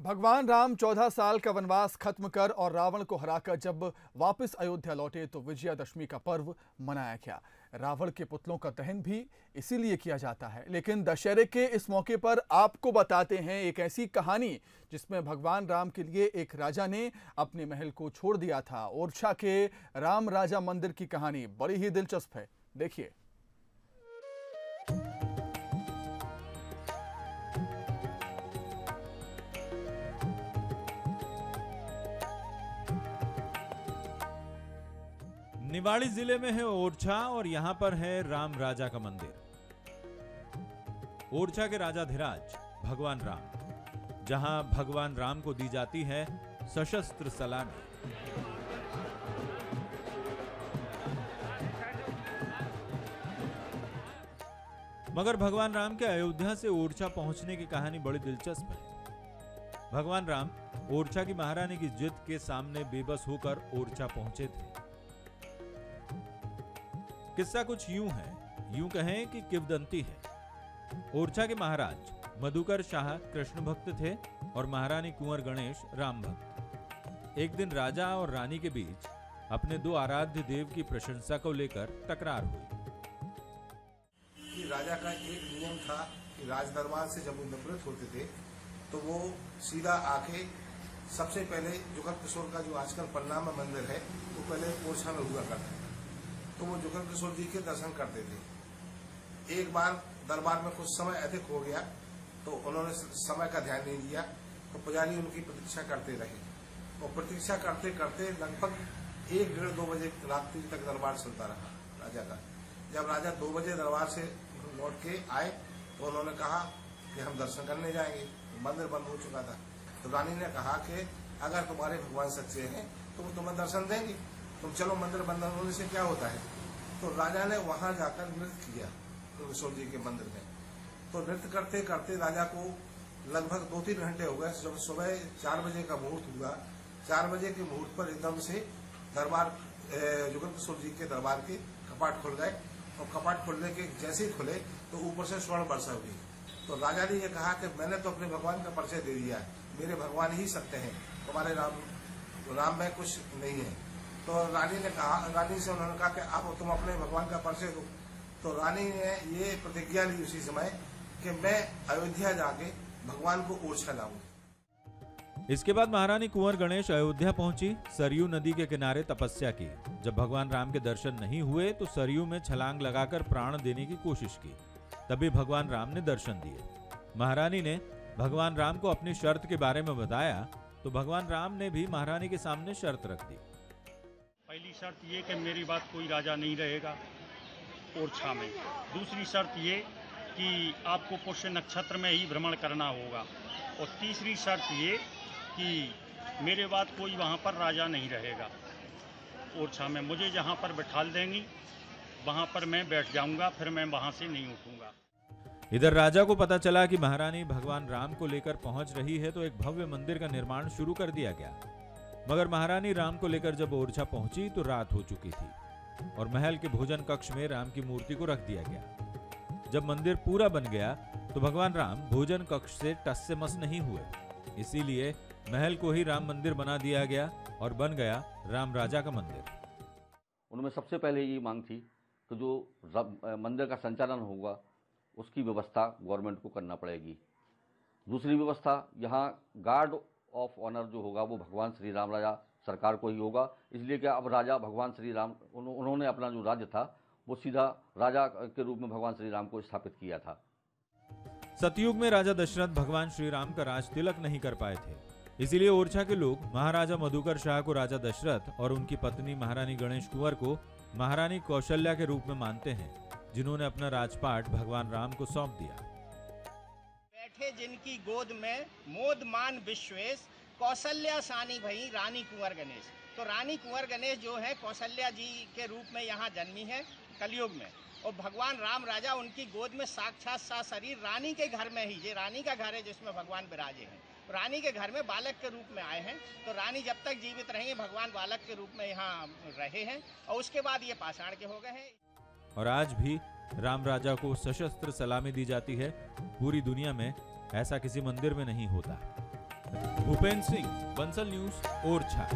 भगवान राम 14 साल का वनवास खत्म कर और रावण को हराकर जब वापस अयोध्या लौटे तो विजयादशमी का पर्व मनाया गया। रावण के पुतलों का दहन भी इसीलिए किया जाता है। लेकिन दशहरे के इस मौके पर आपको बताते हैं एक ऐसी कहानी जिसमें भगवान राम के लिए एक राजा ने अपने महल को छोड़ दिया था। ओरछा के राम राजा मंदिर की कहानी बड़ी ही दिलचस्प है, देखिए। निवाड़ी जिले में है ओरछा और यहां पर है राम राजा का मंदिर। ओरछा के राजाधिराज भगवान राम, जहां भगवान राम को दी जाती है सशस्त्र सलामी। मगर भगवान राम के अयोध्या से ओरछा पहुंचने की कहानी बड़ी दिलचस्प है। भगवान राम ओरछा की महारानी की जिद के सामने बेबस होकर ओरछा पहुंचे थे। किस्सा कुछ यूं है, यूं कहें कि किंवदंती है। ओरछा के महाराज मधुकर शाह कृष्ण भक्त थे और महारानी कुंवर गणेश राम भक्त। एक दिन राजा और रानी के बीच अपने दो आराध्य देव की प्रशंसा को लेकर तकरार हुई। कि राजा का एक नियम था कि राजदरबार से जब वो निवृत्त होते थे तो वो सीधा आके सबसे पहले जुगल किशोर का जो आजकल पन्ना में मंदिर है वो पहले ओरछा में हुआ करता था, तो वो जुगल किशोर जी के दर्शन करते थे। एक बार दरबार में कुछ समय अधिक हो गया तो उन्होंने समय का ध्यान नहीं दिया, तो पुजारी उनकी प्रतीक्षा करते रहे और प्रतीक्षा करते करते लगभग 1-1:30-2 बजे रात्रि तक दरबार चलता रहा राजा का। जब राजा 2 बजे दरबार से लौट के आए तो उन्होंने कहा कि हम दर्शन करने जाएंगे, मंदिर बंद हो चुका था। तो रानी ने कहा कि अगर तुम्हारे भगवान सच्चे हैं तो वो तुम्हें दर्शन देंगे, तुम चलो, मंदिर बंद होने से क्या होता है। तो राजा ने वहां जाकर नृत्य किया किशोर जी के मंदिर में। तो नृत्य करते करते राजा को लगभग 2-3 घंटे हो गए। जब सुबह 4 बजे का मुहूर्त हुआ, 4 बजे के मुहूर्त पर एकदम से दरबार जुगल किशोर जी के दरबार के कपाट खुल गए और कपाट खुलने के जैसे ही खुले तो ऊपर से स्वर्ण वर्षा हुई। तो राजा ने यह कहा कि मैंने तो अपने भगवान का परिचय दे दिया है, मेरे भगवान ही सत्य हैं, तुम्हारे राम में कुछ नहीं है। तो रानी से उन्होंने कहा कि आप तुम अपने भगवान का परिचय दो। तो रानी ने ये प्रतिज्ञा ली उसी समय कि मैं अयोध्या जाके भगवान को ओरछा लाऊंगी। इसके बाद महारानी कुंवर गणेश अयोध्या पहुंची, सरयू नदी के किनारे तपस्या की। जब भगवान राम के दर्शन नहीं हुए तो सरयू में छलांग लगाकर प्राण देने की कोशिश की, तभी भगवान राम ने दर्शन दिए। महारानी ने भगवान राम को अपनी शर्त के बारे में बताया तो भगवान राम ने भी महारानी के सामने शर्त रख दी। पहली शर्त ये कि मेरी बात कोई राजा नहीं रहेगा ओरछा में। दूसरी शर्त ये कि आपको पुष्य नक्षत्र में ही भ्रमण करना होगा। और तीसरी शर्त ये कि मेरे बाद कोई वहाँ पर राजा नहीं रहेगा ओरछा में। मुझे जहाँ पर बिठाल देंगी वहाँ पर मैं बैठ जाऊँगा, फिर मैं वहाँ से नहीं उठूँगा। इधर राजा को पता चला कि महारानी भगवान राम को लेकर पहुँच रही है तो एक भव्य मंदिर का निर्माण शुरू कर दिया गया। मगर महारानी राम को लेकर जब ओरछा पहुंची तो रात हो चुकी थी और महल के भोजन कक्ष में राम की मूर्ति को रख दिया गया। जब मंदिर पूरा बन गया तो भगवान राम भोजन कक्ष से टस से मस नहीं हुए, इसीलिए महल को ही राम मंदिर बना दिया गया और बन गया राम राजा का मंदिर। उनमें सबसे पहले ये मांग थी कि जो मंदिर का संचालन होगा उसकी व्यवस्था गवर्नमेंट को करना पड़ेगी। दूसरी व्यवस्था, यहाँ गार्ड ऑफ ऑनर जो होगा वो भगवान श्री राम राजा सरकार को ही होगा, इसलिए कि अब राजा भगवान श्री राम उन्होंने अपना जो राज्य था वो सीधा राजा के रूप में भगवान श्री राम को स्थापित किया था। सतयुग में राजा दशरथ भगवान श्री राम का राज तिलक नहीं कर पाए थे, इसीलिए ओरछा के लोग महाराजा मधुकर शाह को राजा दशरथ और उनकी पत्नी महारानी गणेश कुंवर को महारानी कौशल्या के रूप में मानते हैं, जिन्होंने अपना राजपाट भगवान राम को सौंप दिया। बैठे जिनकी गोद में मोद मान विश्वेश, कौशल्या सानी भई रानी कुंवर गणेश। तो रानी कुंवर गणेश जो है कौशल्या जी के रूप में यहाँ जन्मी है कलयुग में, और भगवान राम राजा उनकी गोद में साक्षात शरीर रानी के घर में ही, ये रानी का घर है जिसमें भगवान विराजे हैं, रानी के घर में बालक के रूप में आए हैं। तो रानी जब तक जीवित रही भगवान बालक के रूप में यहाँ रहे हैं और उसके बाद ये पाषाण के हो गए हैं। और आज भी राम राजा को सशस्त्र सलामी दी जाती है। पूरी दुनिया में ऐसा किसी मंदिर में नहीं होता। भूपेंद्र सिंह, बंसल न्यूज, ओरछा।